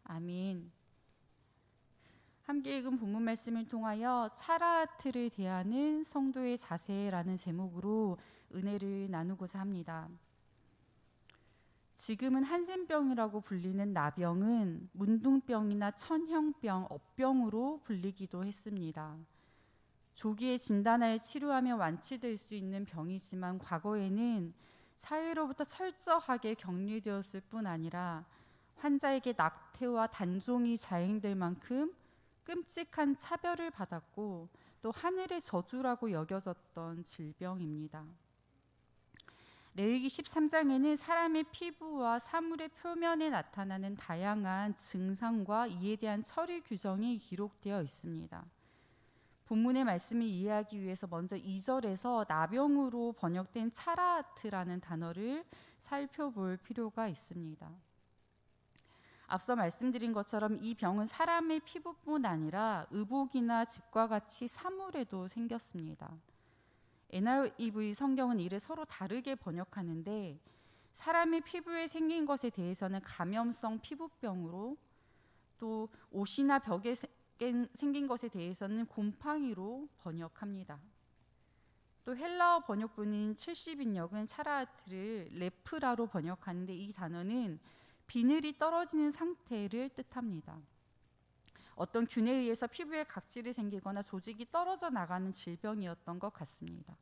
아멘. 함께 읽은 본문 말씀을 통하여 차라트를 대하는 성도의 자세라는 제목으로 은혜를 나누고자 합니다. 지금은 한센병이라고 불리는 나병은 문둥병이나 천형병, 업병으로 불리기도 했습니다. 조기에 진단하여 치료하면 완치될 수 있는 병이지만 과거에는 사회로부터 철저하게 격리되었을 뿐 아니라 환자에게 낙태와 단종이 자행될 만큼 끔찍한 차별을 받았고 또 하늘의 저주라고 여겨졌던 질병입니다. 레위기 13장에는 사람의 피부와 사물의 표면에 나타나는 다양한 증상과 이에 대한 처리 규정이 기록되어 있습니다. 본문의 말씀을 이해하기 위해서 먼저 2절에서 나병으로 번역된 차라트라는 단어를 살펴볼 필요가 있습니다. 앞서 말씀드린 것처럼 이 병은 사람의 피부뿐 아니라 의복이나 집과 같이 사물에도 생겼습니다. NIV 성경은 이를 서로 다르게 번역하는데 사람의 피부에 생긴 것에 대해서는 감염성 피부병으로, 또 옷이나 벽에 생긴 것에 대해서는 곰팡이로 번역합니다. 또 헬라어 번역본인 70인역은 차라트를 레프라로 번역하는데 이 단어는 비늘이 떨어지는 상태를 뜻합니다. 어떤 균에 의해서 피부에 각질이 생기거나 조직이 떨어져 나가는 질병이었던 것 같습니다.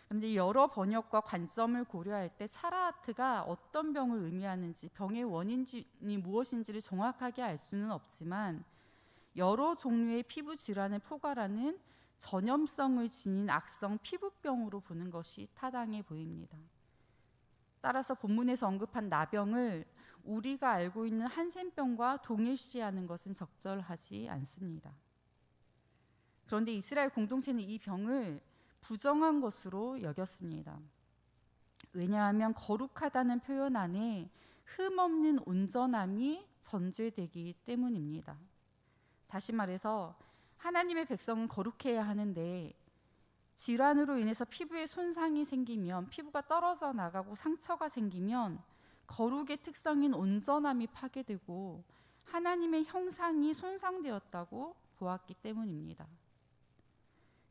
그런데 여러 번역과 관점을 고려할 때 차라트가 어떤 병을 의미하는지, 병의 원인이 무엇인지를 정확하게 알 수는 없지만 여러 종류의 피부 질환을 포괄하는 전염성을 지닌 악성 피부병으로 보는 것이 타당해 보입니다. 따라서 본문에서 언급한 나병을 우리가 알고 있는 한센병과 동일시하는 것은 적절하지 않습니다. 그런데 이스라엘 공동체는 이 병을 부정한 것으로 여겼습니다. 왜냐하면 거룩하다는 표현 안에 흠없는 온전함이 전제되기 때문입니다. 다시 말해서 하나님의 백성은 거룩해야 하는데 질환으로 인해서 피부에 손상이 생기면, 피부가 떨어져 나가고 상처가 생기면 거룩의 특성인 온전함이 파괴되고 하나님의 형상이 손상되었다고 보았기 때문입니다.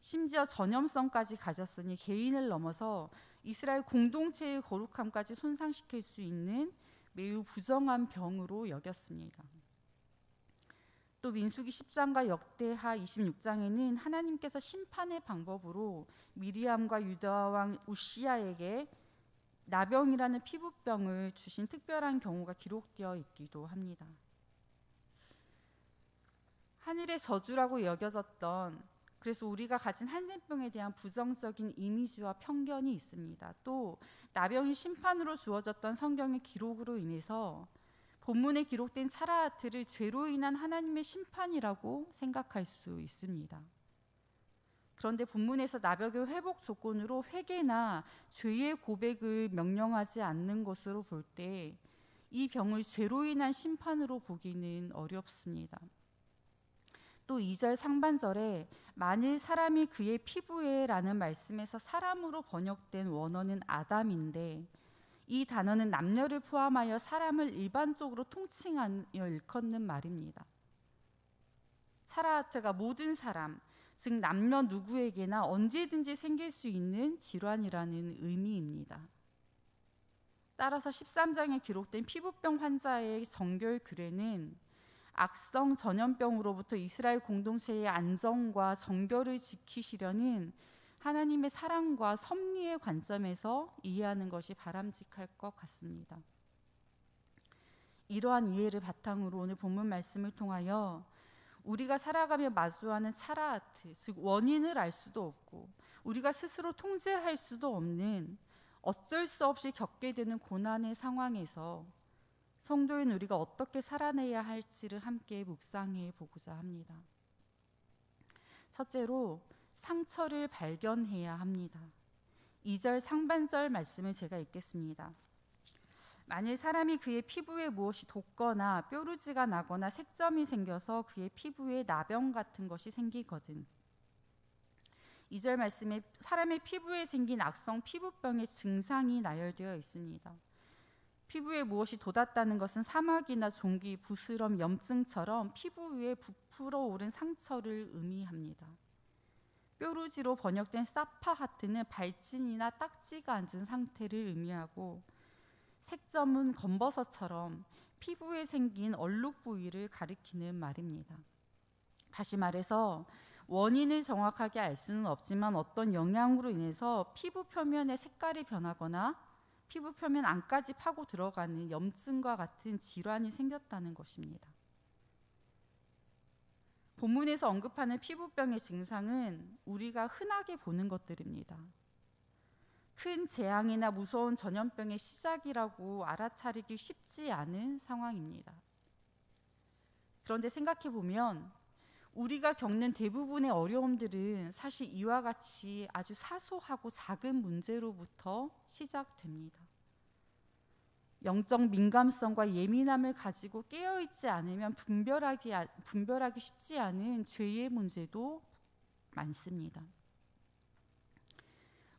심지어 전염성까지 가졌으니 개인을 넘어서 이스라엘 공동체의 거룩함까지 손상시킬 수 있는 매우 부정한 병으로 여겼습니다. 또 민수기 10장과 역대하 26장에는 하나님께서 심판의 방법으로 미리암과 유다 왕 우시야에게 나병이라는 피부병을 주신 특별한 경우가 기록되어 있기도 합니다. 하늘의 저주라고 여겨졌던, 그래서 우리가 가진 한센병에 대한 부정적인 이미지와 편견이 있습니다. 또 나병이 심판으로 주어졌던 성경의 기록으로 인해서 본문에 기록된 차라트를 죄로 인한 하나님의 심판이라고 생각할 수 있습니다. 그런데 본문에서 나병의 회복 조건으로 회개나 죄의 고백을 명령하지 않는 것으로 볼 때 이 병을 죄로 인한 심판으로 보기는 어렵습니다. 또 2절 상반절에 만일 사람이 그의 피부에 라는 말씀에서 사람으로 번역된 원어는 아담인데 이 단어는 남녀를 포함하여 사람을 일반적으로 통칭하여 일컫는 말입니다. 차라트가 모든 사람, 즉 남녀 누구에게나 언제든지 생길 수 있는 질환이라는 의미입니다. 따라서 13장에 기록된 피부병 환자의 정결 규례는 악성 전염병으로부터 이스라엘 공동체의 안정과 정결을 지키시려는 하나님의 사랑과 섭리의 관점에서 이해하는 것이 바람직할 것 같습니다. 이러한 이해를 바탕으로 오늘 본문 말씀을 통하여 우리가 살아가며 마주하는 차라트, 즉 원인을 알 수도 없고 우리가 스스로 통제할 수도 없는 어쩔 수 없이 겪게 되는 고난의 상황에서 성도인 우리가 어떻게 살아내야 할지를 함께 묵상해 보고자 합니다. 첫째로 상처를 발견해야 합니다. 2절 상반절 말씀을 제가 읽겠습니다. 만일 사람이 그의 피부에 무엇이 돋거나 뾰루지가 나거나 색점이 생겨서 그의 피부에 나병 같은 것이 생기거든. 2절 말씀에 사람의 피부에 생긴 악성 피부병의 증상이 나열되어 있습니다. 피부에 무엇이 돋았다는 것은 사막이나 종기, 부스럼, 염증처럼 피부 위에 부풀어 오른 상처를 의미합니다. 뾰루지로 번역된 사파하트는 발진이나 딱지가 앉은 상태를 의미하고, 색점은 검버섯처럼 피부에 생긴 얼룩 부위를 가리키는 말입니다. 다시 말해서 원인을 정확하게 알 수는 없지만 어떤 영향으로 인해서 피부 표면의 색깔이 변하거나 피부 표면 안까지 파고 들어가는 염증과 같은 질환이 생겼다는 것입니다. 본문에서 언급하는 피부병의 증상은 우리가 흔하게 보는 것들입니다. 큰 재앙이나 무서운 전염병의 시작이라고 알아차리기 쉽지 않은 상황입니다. 그런데 생각해 보면 우리가 겪는 대부분의 어려움들은 사실 이와 같이 아주 사소하고 작은 문제로부터 시작됩니다. 영적 민감성과 예민함을 가지고 깨어있지 않으면 분별하기 쉽지 않은 죄의 문제도 많습니다.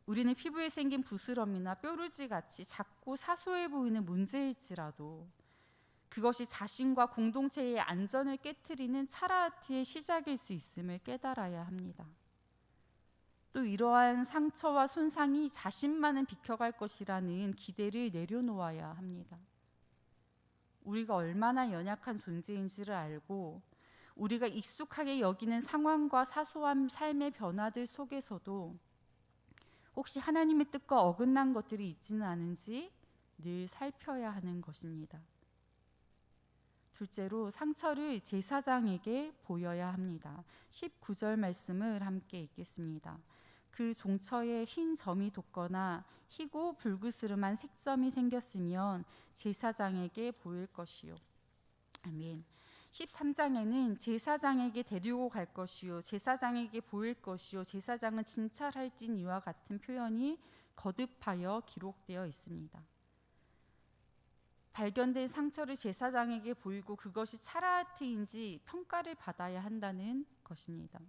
우리는 피부에 생긴 부스럼이나 뾰루지 같이 작고 사소해 보이는 문제일지라도 그것이 자신과 공동체의 안전을 깨트리는 차라트의 시작일 수 있음을 깨달아야 합니다. 또 이러한 상처와 손상이 자신만은 비켜갈 것이라는 기대를 내려놓아야 합니다. 우리가 얼마나 연약한 존재인지를 알고 우리가 익숙하게 여기는 상황과 사소한 삶의 변화들 속에서도 혹시 하나님의 뜻과 어긋난 것들이 있지는 않은지 늘 살펴야 하는 것입니다. 둘째로 상처를 제사장에게 보여야 합니다. 19절 말씀을 함께 읽겠습니다. 그 종처에 흰 점이 돋거나 희고 불그스름한 색점이 생겼으면 제사장에게 보일 것이요. 아멘. 13장에는 제사장에게 데리고 갈 것이요, 제사장에게 보일 것이요, 제사장은 진찰할지니와 같은 표현이 거듭하여 기록되어 있습니다. 발견된 상처를 제사장에게 보이고 그것이 차라트인지 평가를 받아야 한다는 것입니다.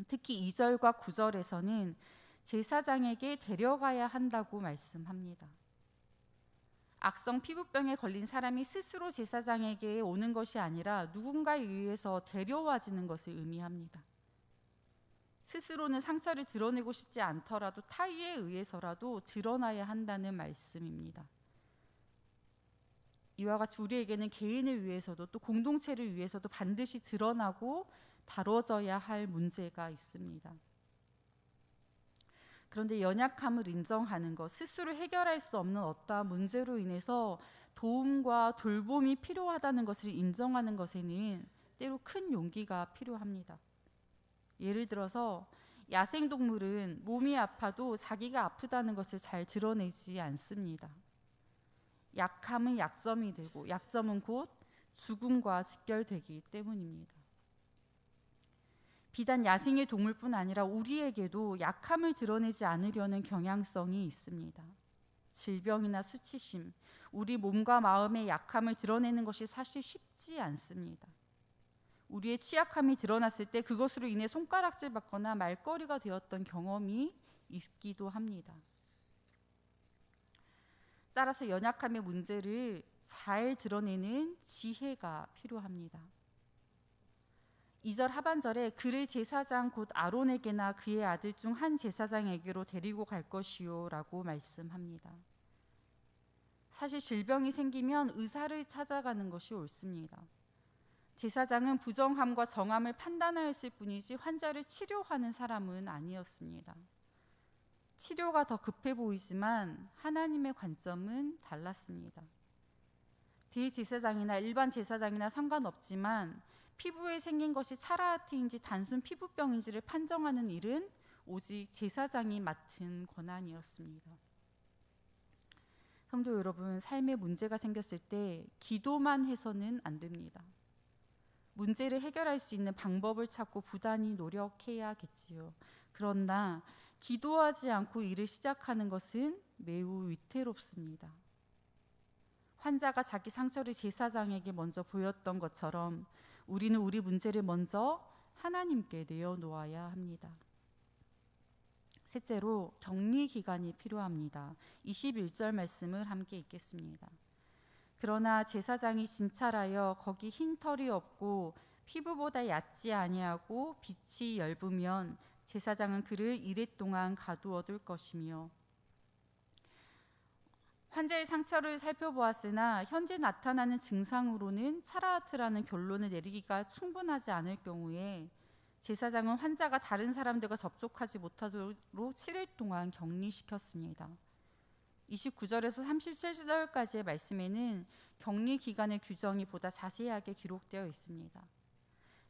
특히 2절과 9절에서는 제사장에게 데려가야 한다고 말씀합니다. 악성 피부병에 걸린 사람이 스스로 제사장에게 오는 것이 아니라 누군가에 의해서 데려와지는 것을 의미합니다. 스스로는 상처를 드러내고 싶지 않더라도 타의에 의해서라도 드러나야 한다는 말씀입니다. 이와 같이 우리에게는 개인을 위해서도 또 공동체를 위해서도 반드시 드러나고 다뤄져야 할 문제가 있습니다. 그런데 연약함을 인정하는 것, 스스로 해결할 수 없는 어떠한 문제로 인해서 도움과 돌봄이 필요하다는 것을 인정하는 것에는 때로 큰 용기가 필요합니다. 예를 들어서 야생동물은 몸이 아파도 자기가 아프다는 것을 잘 드러내지 않습니다. 약함은 약점이 되고 약점은 곧 죽음과 직결되기 때문입니다. 비단 야생의 동물뿐 아니라 우리에게도 약함을 드러내지 않으려는 경향성이 있습니다. 질병이나 수치심, 우리 몸과 마음의 약함을 드러내는 것이 사실 쉽지 않습니다. 우리의 취약함이 드러났을 때 그것으로 인해 손가락질 받거나 말거리가 되었던 경험이 있기도 합니다. 따라서 연약함의 문제를 잘 드러내는 지혜가 필요합니다. 2절 하반절에 그를 제사장 곧 아론에게나 그의 아들 중 한 제사장에게로 데리고 갈 것이요 라고 말씀합니다. 사실 질병이 생기면 의사를 찾아가는 것이 옳습니다. 제사장은 부정함과 정함을 판단하였을 뿐이지 환자를 치료하는 사람은 아니었습니다. 치료가 더 급해 보이지만 하나님의 관점은 달랐습니다. 대제사장이나 일반 제사장이나 상관없지만 피부에 생긴 것이 차라트인지 단순 피부병인지를 판정하는 일은 오직 제사장이 맡은 권한이었습니다. 성도 여러분, 삶에 문제가 생겼을 때 기도만 해서는 안 됩니다. 문제를 해결할 수 있는 방법을 찾고 부단히 노력해야겠지요. 그러나 기도하지 않고 일을 시작하는 것은 매우 위태롭습니다. 환자가 자기 상처를 제사장에게 먼저 보였던 것처럼 우리는 우리 문제를 먼저 하나님께 내어놓아야 합니다. 셋째로 격리 기간이 필요합니다. 21절 말씀을 함께 읽겠습니다. 그러나 제사장이 진찰하여 거기 흰 털이 없고 피부보다 얕지 아니하고 빛이 엷으면 제사장은 그를 이랫 동안 가두어둘 것이며, 환자의 상처를 살펴보았으나 현재 나타나는 증상으로는 차라하트라는 결론을 내리기가 충분하지 않을 경우에 제사장은 환자가 다른 사람들과 접촉하지 못하도록 7일 동안 격리시켰습니다. 29절에서 37절까지의 말씀에는 격리 기간의 규정이 보다 자세하게 기록되어 있습니다.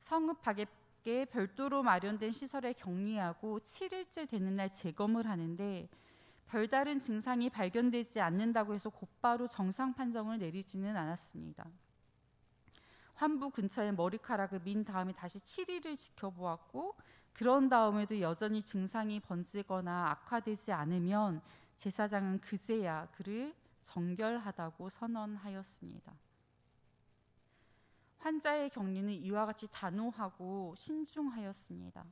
성읍밖에 별도로 마련된 시설에 격리하고 7일째 되는 날 재검을 하는데 별다른 증상이 발견되지 않는다고 해서 곧바로 정상 판정을 내리지는 않았습니다. 환부 근처에 머리카락을 민 다음에 다시 7일을 지켜보았고, 그런 다음에도 여전히 증상이 번지거나 악화되지 않으면 제사장은 그제야 그를 정결하다고 선언하였습니다. 환자의 격리는 이와 같이 단호하고 신중하였습니다.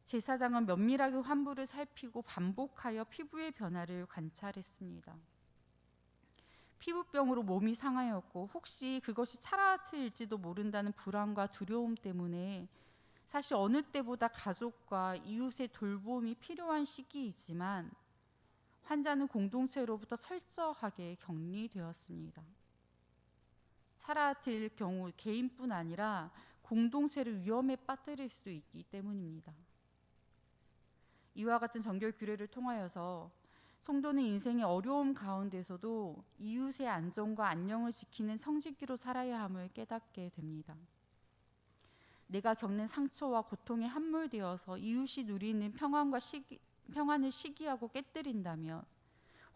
제사장은 면밀하게 환부를 살피고 반복하여 피부의 변화를 관찰했습니다. 피부병으로 몸이 상하였고 혹시 그것이 차라트일지도 모른다는 불안과 두려움 때문에 사실 어느 때보다 가족과 이웃의 돌봄이 필요한 시기이지만 환자는 공동체로부터 철저하게 격리되었습니다. 차라트일 경우 개인뿐 아니라 공동체를 위험에 빠뜨릴 수도 있기 때문입니다. 이와 같은 정결 규례를 통하여서 성도는 인생의 어려움 가운데서도 이웃의 안전과 안녕을 지키는 성직기로 살아야 함을 깨닫게 됩니다. 내가 겪는 상처와 고통에 함몰되어서 이웃이 누리는 평안을 시기하고 깨뜨린다면,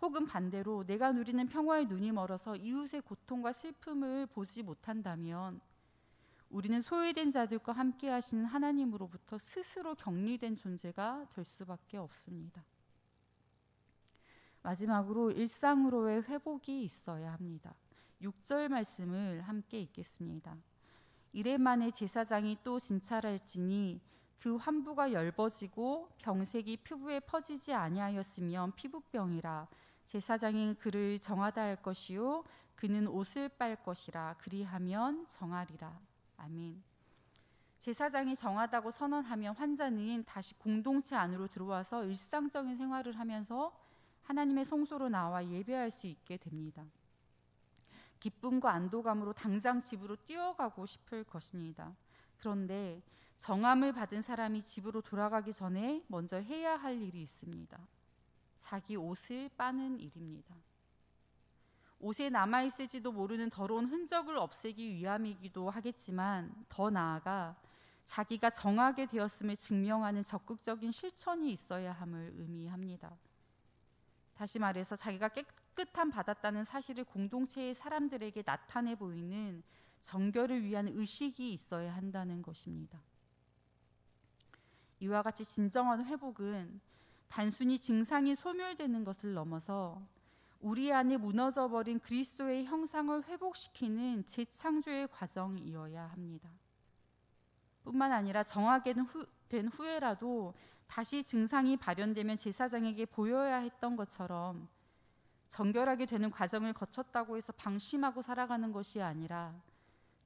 혹은 반대로 내가 누리는 평화의 눈이 멀어서 이웃의 고통과 슬픔을 보지 못한다면 우리는 소외된 자들과 함께 하시는 하나님으로부터 스스로 격리된 존재가 될 수밖에 없습니다. 마지막으로 일상으로의 회복이 있어야 합니다. 6절 말씀을 함께 읽겠습니다. 이래 만에 제사장이 또 진찰할지니 그 환부가 엷어지고 병색이 피부에 퍼지지 아니하였으면 피부병이라. 제사장이 그를 정하다 할 것이요 그는 옷을 빨 것이라. 그리하면 정하리라. 아멘. 제사장이 정하다고 선언하면 환자는 다시 공동체 안으로 들어와서 일상적인 생활을 하면서 하나님의 성소로 나와 예배할 수 있게 됩니다. 기쁨과 안도감으로 당장 집으로 뛰어가고 싶을 것입니다. 그런데 정함을 받은 사람이 집으로 돌아가기 전에 먼저 해야 할 일이 있습니다. 자기 옷을 빠는 일입니다. 옷에 남아있을지도 모르는 더러운 흔적을 없애기 위함이기도 하겠지만 더 나아가 자기가 정하게 되었음을 증명하는 적극적인 실천이 있어야 함을 의미합니다. 다시 말해서 자기가 깨끗함 받았다는 사실을 공동체의 사람들에게 나타내 보이는 정결을 위한 의식이 있어야 한다는 것입니다. 이와 같이 진정한 회복은 단순히 증상이 소멸되는 것을 넘어서 우리 안에 무너져버린 그리스도의 형상을 회복시키는 재창조의 과정이어야 합니다. 뿐만 아니라 정하게 된 후에라도 다시 증상이 발현되면 제사장에게 보여야 했던 것처럼 정결하게 되는 과정을 거쳤다고 해서 방심하고 살아가는 것이 아니라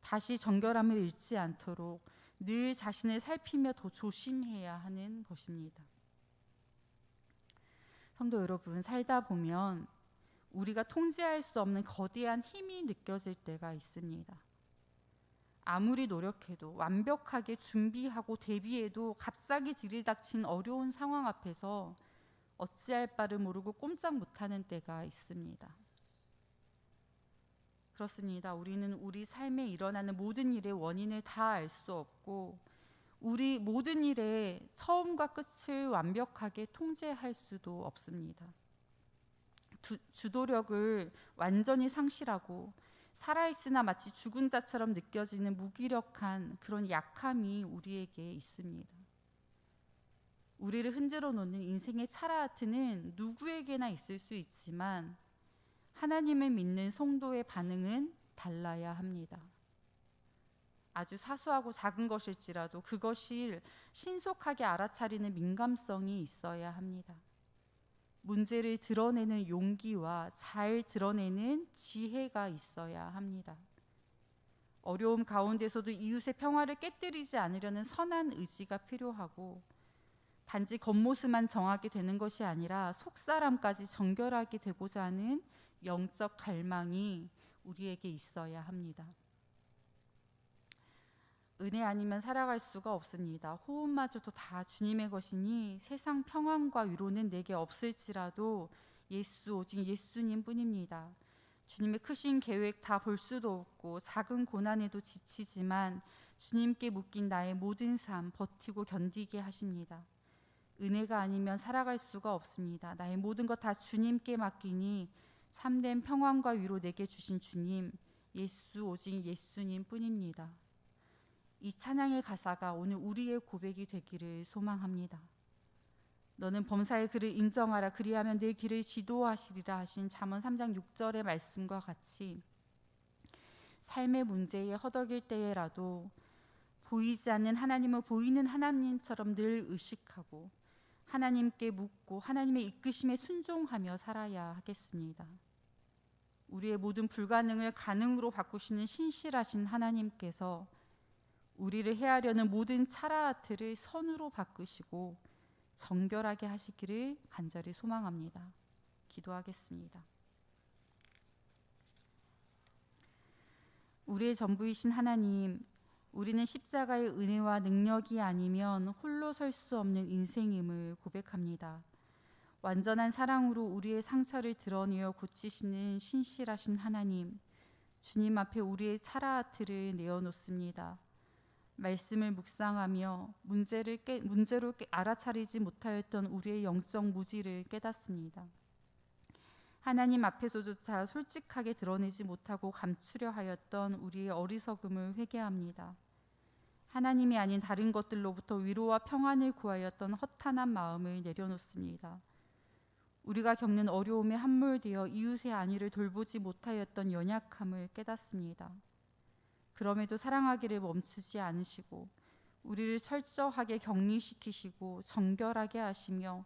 다시 정결함을 잃지 않도록 늘 자신을 살피며 더 조심해야 하는 것입니다. 성도 여러분, 살다 보면 우리가 통제할 수 없는 거대한 힘이 느껴질 때가 있습니다. 아무리 노력해도 완벽하게 준비하고 대비해도 갑자기 들이닥친 어려운 상황 앞에서 어찌할 바를 모르고 꼼짝 못하는 때가 있습니다. 그렇습니다. 우리는 우리 삶에 일어나는 모든 일의 원인을 다 알 수 없고 우리 모든 일의 처음과 끝을 완벽하게 통제할 수도 없습니다. 주도력을 완전히 상실하고 살아있으나 마치 죽은 자처럼 느껴지는 무기력한 그런 약함이 우리에게 있습니다. 우리를 흔들어 놓는 인생의 차라트는 누구에게나 있을 수 있지만 하나님을 믿는 성도의 반응은 달라야 합니다. 아주 사소하고 작은 것일지라도 그것을 신속하게 알아차리는 민감성이 있어야 합니다. 문제를 드러내는 용기와 잘 드러내는 지혜가 있어야 합니다. 어려움 가운데서도 이웃의 평화를 깨뜨리지 않으려는 선한 의지가 필요하고, 단지 겉모습만 정하게 되는 것이 아니라 속사람까지 정결하게 되고자 하는 영적 갈망이 우리에게 있어야 합니다. 은혜 아니면 살아갈 수가 없습니다. 호흡마저도 다 주님의 것이니 세상 평안과 위로는 내게 없을지라도 예수, 오직 예수님 뿐입니다. 주님의 크신 계획 다 볼 수도 없고 작은 고난에도 지치지만 주님께 묶인 나의 모든 삶 버티고 견디게 하십니다. 은혜가 아니면 살아갈 수가 없습니다. 나의 모든 것 다 주님께 맡기니 참된 평안과 위로 내게 주신 주님, 예수, 오직 예수님 뿐입니다. 이 찬양의 가사가 오늘 우리의 고백이 되기를 소망합니다. 너는 범사의 그를 인정하라, 그리하면 내 길을 지도하시리라 하신 잠언 3장 6절의 말씀과 같이 삶의 문제에 허덕일 때에라도 보이지 않는 하나님을 보이는 하나님처럼 늘 의식하고 하나님께 묻고 하나님의 이끄심에 순종하며 살아야 하겠습니다. 우리의 모든 불가능을 가능으로 바꾸시는 신실하신 하나님께서 우리를 해하려는 모든 차라트를 선으로 바꾸시고 정결하게 하시기를 간절히 소망합니다. 기도하겠습니다. 우리의 전부이신 하나님, 우리는 십자가의 은혜와 능력이 아니면 홀로 설 수 없는 인생임을 고백합니다. 완전한 사랑으로 우리의 상처를 드러내어 고치시는 신실하신 하나님, 주님 앞에 우리의 차라트를 내어놓습니다. 말씀을 묵상하며 문제로 알아차리지 못하였던 우리의 영적 무지를 깨닫습니다. 하나님 앞에서조차 솔직하게 드러내지 못하고 감추려 하였던 우리의 어리석음을 회개합니다. 하나님이 아닌 다른 것들로부터 위로와 평안을 구하였던 허탄한 마음을 내려놓습니다. 우리가 겪는 어려움에 함몰되어 이웃의 안위를 돌보지 못하였던 연약함을 깨닫습니다. 그럼에도 사랑하기를 멈추지 않으시고 우리를 철저하게 격리시키시고 정결하게 하시며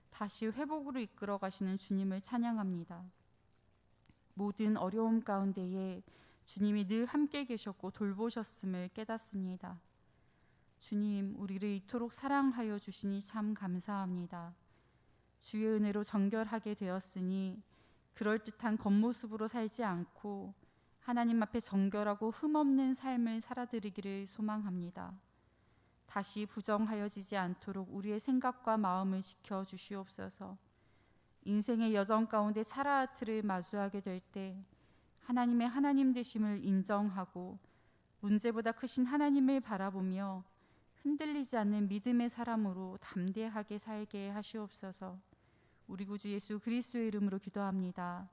다시 회복으로 이끌어 가시는 주님을 찬양합니다. 모든 어려움 가운데에 주님이 늘 함께 계셨고 돌보셨음을 깨닫습니다. 주님, 우리를 이토록 사랑하여 주시니 참 감사합니다. 주의 은혜로 정결하게 되었으니 그럴듯한 겉모습으로 살지 않고 하나님 앞에 정결하고 흠없는 삶을 살아드리기를 소망합니다. 다시 부정하여지지 않도록 우리의 생각과 마음을 지켜 주시옵소서. 인생의 여정 가운데 차라트를 마주하게 될 때 하나님의 하나님 되심을 인정하고 문제보다 크신 하나님을 바라보며 흔들리지 않는 믿음의 사람으로 담대하게 살게 하시옵소서. 우리 구주 예수 그리스도의 이름으로 기도합니다.